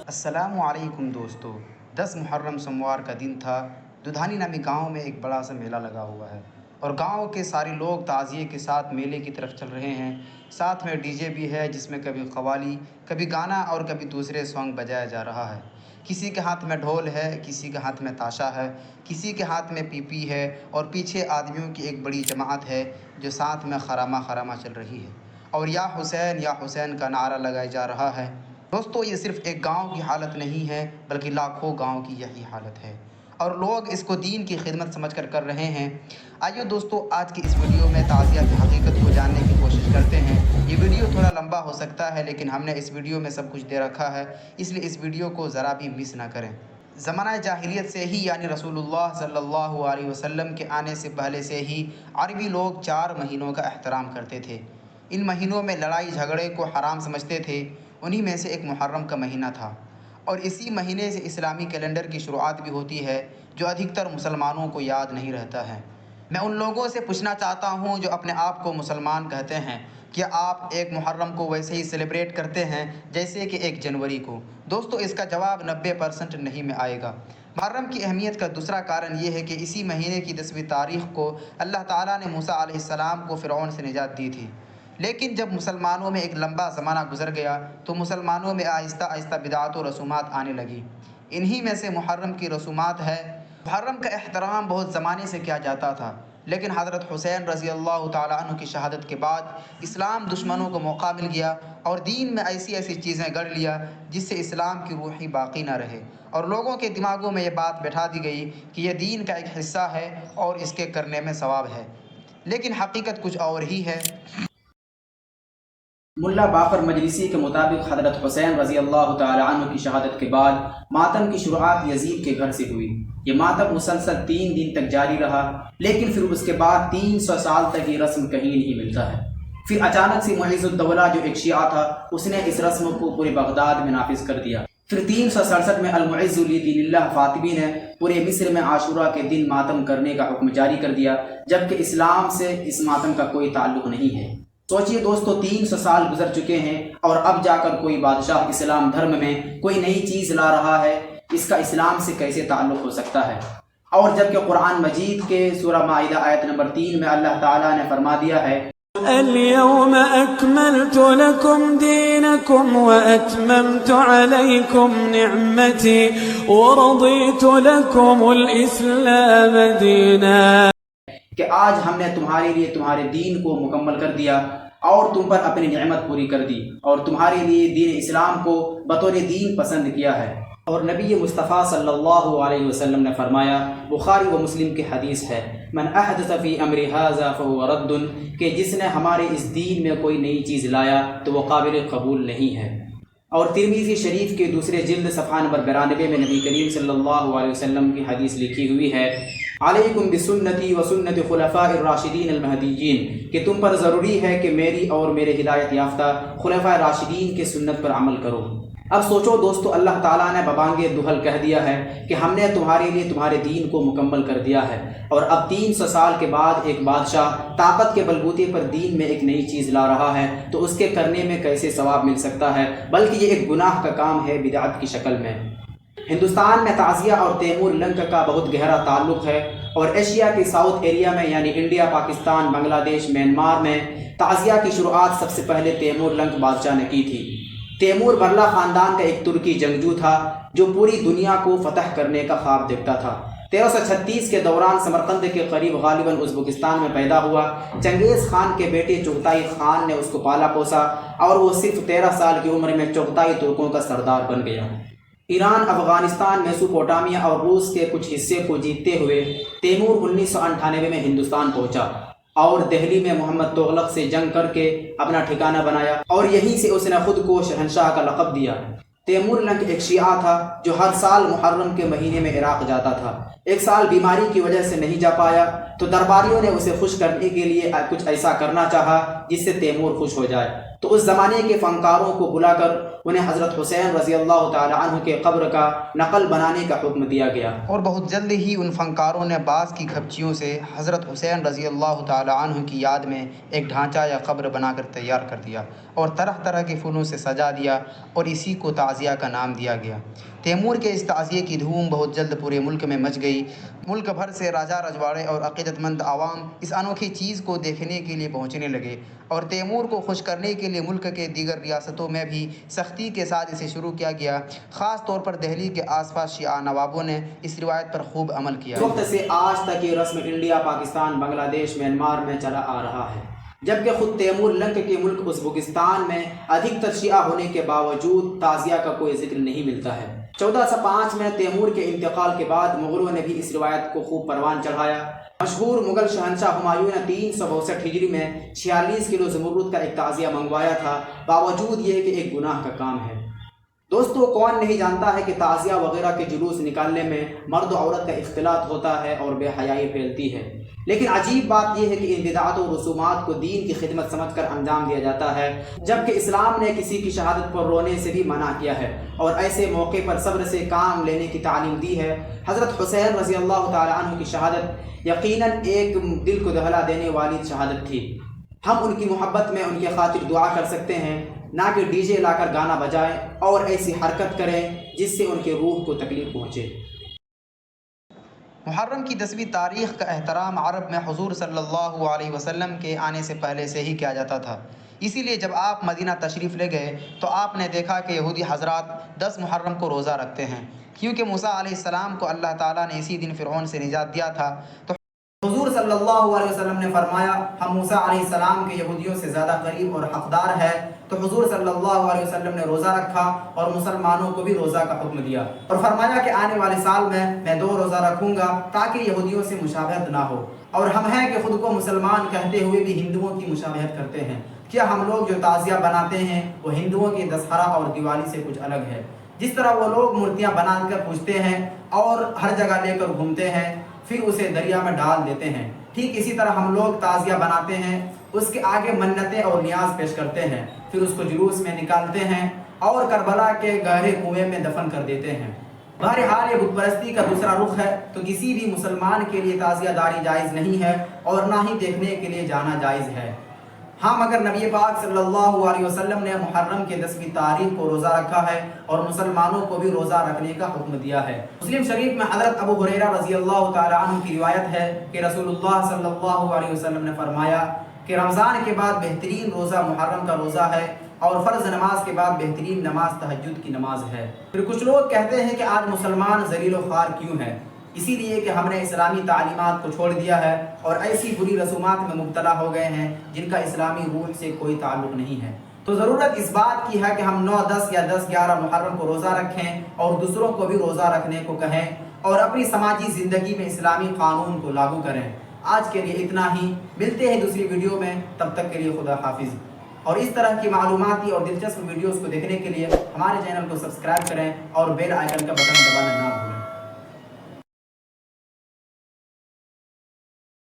السلام علیکم دوستو، 10 محرم سوموار کا دن تھا۔ دودھانی نامی گاؤں میں ایک بڑا سا میلہ لگا ہوا ہے اور گاؤں کے سارے لوگ تعزیے کے ساتھ میلے کی طرف چل رہے ہیں۔ ساتھ میں ڈی جے بھی ہے جس میں کبھی قوالی، کبھی گانا اور کبھی دوسرے سانگ بجایا جا رہا ہے۔ کسی کے ہاتھ میں ڈھول ہے، کسی کے ہاتھ میں تاشا ہے، کسی کے ہاتھ میں پیپی ہے اور پیچھے آدمیوں کی ایک بڑی جماعت ہے جو ساتھ میں خرامہ خرامہ چل رہی ہے اور یا حسین کا نعرہ لگایا جا رہا ہے۔ دوستو، یہ صرف ایک گاؤں کی حالت نہیں ہے بلکہ لاکھوں گاؤں کی یہی حالت ہے اور لوگ اس کو دین کی خدمت سمجھ کر کر رہے ہیں۔ آئیے دوستو، آج کی اس ویڈیو میں تعزیہ کی حقیقت کو جاننے کی کوشش کرتے ہیں۔ یہ ویڈیو تھوڑا لمبا ہو سکتا ہے لیکن ہم نے اس ویڈیو میں سب کچھ دے رکھا ہے، اس لیے اس ویڈیو کو ذرا بھی مس نہ کریں۔ زمانہ جاہلیت سے ہی یعنی رسول اللہ صلی اللہ علیہ وسلم کے آنے سے پہلے سے ہی عربی لوگ 4 مہینوں کا احترام کرتے تھے۔ ان مہینوں میں لڑائی جھگڑے کو حرام سمجھتے تھے۔ انہی میں سے ایک محرم کا مہینہ تھا اور اسی مہینے سے اسلامی کیلنڈر کی شروعات بھی ہوتی ہے جو ادھکتر مسلمانوں کو یاد نہیں رہتا ہے۔ میں ان لوگوں سے پوچھنا چاہتا ہوں جو اپنے آپ کو مسلمان کہتے ہیں، کیا آپ 1 محرم کو ویسے ہی سیلیبریٹ کرتے ہیں جیسے کہ 1 جنوری کو؟ دوستو، اس کا جواب 90% نہیں میں آئے گا۔ محرم کی اہمیت کا دوسرا کارن یہ ہے کہ اسی مہینے کی 10ویں تاریخ کو اللہ تعالیٰ نے موسیٰ علیہ السلام کو فرعون سے نجات دی تھی۔ لیکن جب مسلمانوں میں ایک لمبا زمانہ گزر گیا تو مسلمانوں میں آہستہ آہستہ بدعات و رسومات آنے لگی۔ انہی میں سے محرم کی رسومات ہے۔ محرم کا احترام بہت زمانے سے کیا جاتا تھا، لیکن حضرت حسین رضی اللہ تعالیٰ عنہ کی شہادت کے بعد اسلام دشمنوں کو موقع مل گیا اور دین میں ایسی چیزیں گڑھ لیا جس سے اسلام کی روح ہی باقی نہ رہے اور لوگوں کے دماغوں میں یہ بات بٹھا دی گئی کہ یہ دین کا ایک حصہ ہے اور اس کے کرنے میں ثواب ہے، لیکن حقیقت کچھ اور ہی ہے۔ ملا باقر مجلسی کے مطابق حضرت حسین رضی اللہ تعالی عنہ کی شہادت کے بعد ماتم کی شروعات یزید کے گھر سے ہوئی۔ یہ ماتم مسلسل 3 دن تک جاری رہا، لیکن پھر اس کے بعد 300 سال تک یہ رسم کہیں نہیں ملتا ہے۔ پھر اچانک سے معیز الدولہ جو ایک شیعہ تھا اس نے اس رسم کو پورے بغداد میں نافذ کر دیا۔ پھر 367 میں المعز لدین اللہ فاطمی نے پورے مصر میں عاشورہ کے دن ماتم کرنے کا حکم جاری کر دیا، جبکہ اسلام سے اس ماتم کا کوئی تعلق نہیں ہے۔ سوچئے دوستو، 300 سال گزر چکے ہیں اور اب جا کر کوئی بادشاہ اسلام دھرم میں کوئی نئی چیز لا رہا ہے، اس کا اسلام سے کیسے تعلق ہو سکتا ہے؟ اور جبکہ قرآن مجید کے سورہ مائدہ آیت نمبر 3 میں اللہ تعالیٰ نے فرما دیا ہے، اليوم أكملت لكم دينكم وأتممت عليكم نعمتي ورضيت لكم الإسلام دينا، کہ آج ہم نے تمہارے لیے تمہارے دین کو مکمل کر دیا اور تم پر اپنی نعمت پوری کر دی اور تمہارے لیے دین اسلام کو بطور دین پسند کیا ہے۔ اور نبی مصطفیٰ صلی اللہ علیہ وسلم نے فرمایا، بخاری و مسلم کی حدیث ہے، من احدث فی امر ھذا فہو رد، کہ جس نے ہمارے اس دین میں کوئی نئی چیز لایا تو وہ قابل قبول نہیں ہے۔ اور ترمذی شریف کے دوسرے جلد صفحہ نمبر 92 میں نبی کریم صلی اللہ علیہ وسلم کی حدیث لکھی ہوئی ہے، علیکم بسنتی و سنت خلفاء الراشدین المہدیین، کہ تم پر ضروری ہے کہ میری اور میرے ہدایت یافتہ خلفاء راشدین کے سنت پر عمل کرو۔ اب سوچو دوستو، اللہ تعالیٰ نے ببانگ دہل کہہ دیا ہے کہ ہم نے تمہارے لیے تمہارے دین کو مکمل کر دیا ہے، اور اب 300 سال کے بعد ایک بادشاہ طاقت کے بلبوتے پر دین میں ایک نئی چیز لا رہا ہے تو اس کے کرنے میں کیسے ثواب مل سکتا ہے؟ بلکہ یہ ایک گناہ کا کام ہے بدعت کی شکل میں۔ ہندوستان میں تعزیہ اور تیمور لنگ کا بہت گہرا تعلق ہے، اور ایشیا کے ساؤتھ ایریا میں یعنی انڈیا، پاکستان، بنگلہ دیش، میانمار میں تعزیہ کی شروعات سب سے پہلے تیمور لنگ بادشاہ نے کی تھی۔ تیمور برلا خاندان کا ایک ترکی جنگجو تھا جو پوری دنیا کو فتح کرنے کا خواب دیکھتا تھا۔ 1336 کے دوران سمرقند کے قریب غالباً ازبکستان میں پیدا ہوا۔ چنگیز خان کے بیٹے چغتائی خان نے اس کو پالا پوسا اور وہ صرف 13 سال کی عمر میں چغتائی ترکوں کا سردار بن گیا۔ ایران، افغانستان، میسوپوٹامیہ اور روس کے کچھ حصے کو جیتتے ہوئے تیمور 1998 میں ہندوستان پہنچا اور دہلی میں محمد تغلق سے جنگ کر کے اپنا ٹھکانہ بنایا اور یہیں سے اس نے خود کو شہنشاہ کا لقب دیا۔ تیمور لنگ ایک شیعہ تھا جو ہر سال محرم کے مہینے میں عراق جاتا تھا۔ ایک سال بیماری کی وجہ سے نہیں جا پایا تو درباریوں نے اسے خوش کرنے کے لیے کچھ ایسا کرنا چاہا جس سے تیمور خوش ہو جائے۔ تو اس زمانے کے فنکاروں کو بلا کر انہیں حضرت حسین رضی اللہ تعالی عنہ کے قبر کا نقل بنانے کا حکم دیا گیا، اور بہت جلد ہی ان فنکاروں نے بعض کی کھپچیوں سے حضرت حسین رضی اللہ تعالی عنہ کی یاد میں ایک ڈھانچہ یا قبر بنا کر تیار کر دیا اور طرح طرح کے پھولوں سے سجا دیا اور اسی کو تعزیہ کا نام دیا گیا۔ تیمور کے اس تعزیے کی دھوم بہت جلد پورے ملک میں مچ گئی۔ ملک بھر سے راجہ رجواڑے اور عقیدت مند عوام اس انوکھی چیز کو دیکھنے کے لیے پہنچنے لگے، اور تیمور کو خوش کرنے کے لیے ملک کے دیگر ریاستوں میں بھی سختی کے ساتھ اسے شروع کیا گیا۔ خاص طور پر دہلی کے آس پاس شیعہ نوابوں نے اس روایت پر خوب عمل کیا۔ اس وقت سے آج تک یہ رسم انڈیا، پاکستان، بنگلہ دیش، میانمار میں چلا آ رہا ہے، جبکہ خود تیمور لنک کے ملک ازبکستان میں ادھکتر شیعہ ہونے کے باوجود تعزیہ کا کوئی ذکر نہیں ملتا ہے۔ 1405 میں تیمور کے انتقال کے بعد مغلوں نے بھی اس روایت کو خوب پروان چڑھایا۔ مشہور مغل شہنشاہ ہمایوں نے 362 ہجری میں 46 کلو زمرد کا ایک تعزیہ منگوایا تھا، باوجود یہ کہ ایک گناہ کا کام ہے۔ دوستو، کون نہیں جانتا ہے کہ تعزیہ وغیرہ کے جلوس نکالنے میں مرد و عورت کا اختلاط ہوتا ہے اور بے حیائی پھیلتی ہے، لیکن عجیب بات یہ ہے کہ ان بدعات و رسومات کو دین کی خدمت سمجھ کر انجام دیا جاتا ہے، جبکہ اسلام نے کسی کی شہادت پر رونے سے بھی منع کیا ہے اور ایسے موقع پر صبر سے کام لینے کی تعلیم دی ہے۔ حضرت حسین رضی اللہ تعالی عنہ کی شہادت یقیناً ایک دل کو دہلا دینے والی شہادت تھی۔ ہم ان کی محبت میں ان کی خاطر دعا کر سکتے ہیں، نہ کہ ڈی جے لا کر گانا بجائیں اور ایسی حرکت کریں جس سے ان کے روح کو تکلیف پہنچے۔ محرم کی 10ویں تاریخ کا احترام عرب میں حضور صلی اللہ علیہ وسلم کے آنے سے پہلے سے ہی کیا جاتا تھا، اسی لیے جب آپ مدینہ تشریف لے گئے تو آپ نے دیکھا کہ یہودی حضرات 10 محرم کو روزہ رکھتے ہیں، کیونکہ موسیٰ علیہ السلام کو اللہ تعالیٰ نے اسی دن فرعون سے نجات دیا تھا۔ تو حضور صلی اللہ علیہ وسلم نے فرمایا، ہم موسیٰ علیہ السلام کے یہودیوں سے زیادہ قریب اور حقدار ہے، تو حضور صلی اللہ علیہ وسلم نے روزہ رکھا اور مسلمانوں کو بھی روزہ کا حکم دیا اور فرمایا کہ آنے والے سال میں 2 روزہ رکھوں گا تاکہ یہودیوں سے مشابہت نہ ہو، اور ہم ہیں کہ خود کو مسلمان کہتے ہوئے بھی ہندوؤں کی مشابہت کرتے ہیں۔ کیا ہم لوگ جو تعزیہ بناتے ہیں وہ ہندوؤں کے دسہرہ اور دیوالی سے کچھ الگ ہے؟ جس طرح وہ لوگ مورتیاں بنا کر پوجتے ہیں اور ہر جگہ لے کر گھومتے ہیں، پھر اسے دریا میں ڈال دیتے ہیں، ٹھیک اسی طرح ہم لوگ تعزیہ بناتے ہیں، اس کے آگے منتیں اور نیاز پیش کرتے ہیں، پھر اس کو جلوس میں نکالتے ہیں اور کربلا کے گہرے کنویں میں دفن کر دیتے ہیں۔ بہرحال یہ بت پرستی کا دوسرا رخ ہے، تو کسی بھی مسلمان کے لیے تعزیہ داری جائز نہیں ہے اور نہ ہی دیکھنے کے لیے جانا جائز ہے۔ ہاں، مگر نبی پاک صلی اللہ علیہ وسلم نے محرم کے 10ویں تاریخ کو روزہ رکھا ہے اور مسلمانوں کو بھی روزہ رکھنے کا حکم دیا ہے۔ مسلم شریف میں حضرت ابو ہریرہ رضی اللہ تعالی عنہ کی روایت ہے کہ رسول اللہ صلی اللہ علیہ وسلم نے فرمایا کہ رمضان کے بعد بہترین روزہ محرم کا روزہ ہے اور فرض نماز کے بعد بہترین نماز تہجد کی نماز ہے۔ پھر کچھ لوگ کہتے ہیں کہ آج مسلمان ذلیل و خوار کیوں ہیں؟ اسی لیے کہ ہم نے اسلامی تعلیمات کو چھوڑ دیا ہے اور ایسی بری رسومات میں مبتلا ہو گئے ہیں جن کا اسلامی روح سے کوئی تعلق نہیں ہے۔ تو ضرورت اس بات کی ہے کہ ہم 9، 10 یا 10، 11 محرم کو روزہ رکھیں اور دوسروں کو بھی روزہ رکھنے کو کہیں اور اپنی سماجی زندگی میں اسلامی قانون کو لاگو کریں۔ آج کے لیے اتنا ہی، ملتے ہیں دوسری ویڈیو میں، تب تک کے لیے خدا حافظ۔ اور اس طرح کی معلوماتی اور دلچسپ ویڈیوز کو دیکھنے کے لیے ہمارے چینل کو سبسکرائب کریں اور بیل آئیکن کا بٹن دبانا نہ بھولیں۔